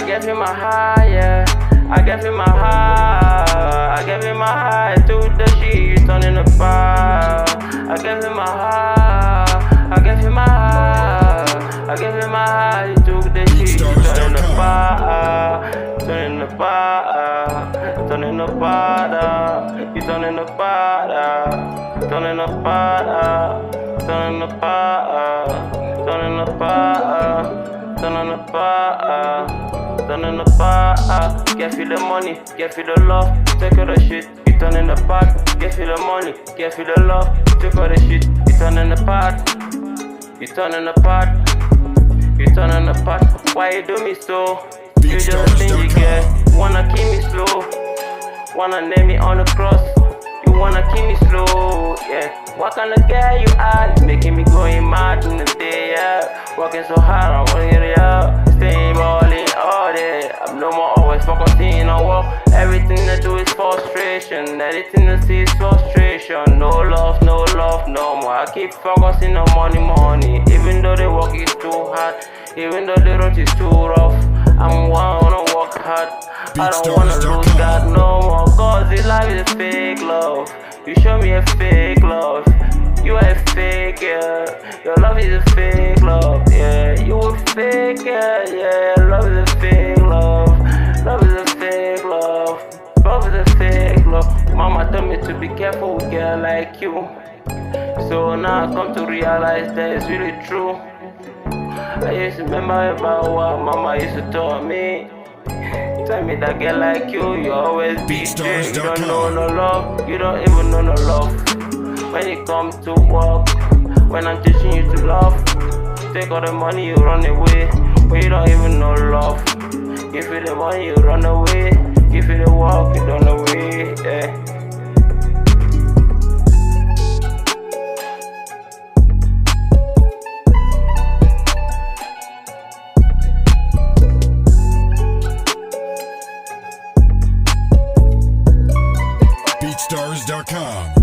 I gave him my high, yeah. I gave him my high. I gave him my high to the shit turning the fire. I gave him my high. I gave him my high. I gave him my high. He took the shit turning the fire. Turning the fire. Turning the fire. He's turning the fire. Turning the fire. Turning the fire. Turning the fire. Turning the fire. Turning the fire, get feel the money, get feel the love, take all the shit, you turn in the pot, get feel the money, get feel the love, take all the shit, you turn in the pot, you turn in the pot, you turn in the pot, why you do me so? You just think you get, wanna keep me slow, wanna nail me on the cross, you wanna keep me slow, yeah. What kind of guy you are, you making me going mad in the day, yeah. Working so hard, I wanna get it out, staying balling all day. I'm no more always focusing on work. Everything I do is frustration, everything I see is frustration. No love, no more. I keep focusing on money. Even though the work is too hard, even though the road is too rough, I'm wanna work hard. I don't wanna lose God no more. Cause this life is a fake love. You show me a fake love. You are a fake, yeah. Your love is a fake love, yeah. You a fake, yeah. Love is a fake love. Love is a fake love. Love is a fake love. Mama told me to be careful with a girl like you. So now I come to realize that it's really true. I used to remember about what mama used to tell me. Tell me that girl like you always be there. You don't know no love, you don't even know no love. When it comes to work, when I'm teaching you to love, take all the money, you run away. When you don't even know love, give you the money, you run away. Give you the work, you run away, yeah. BeatStars.com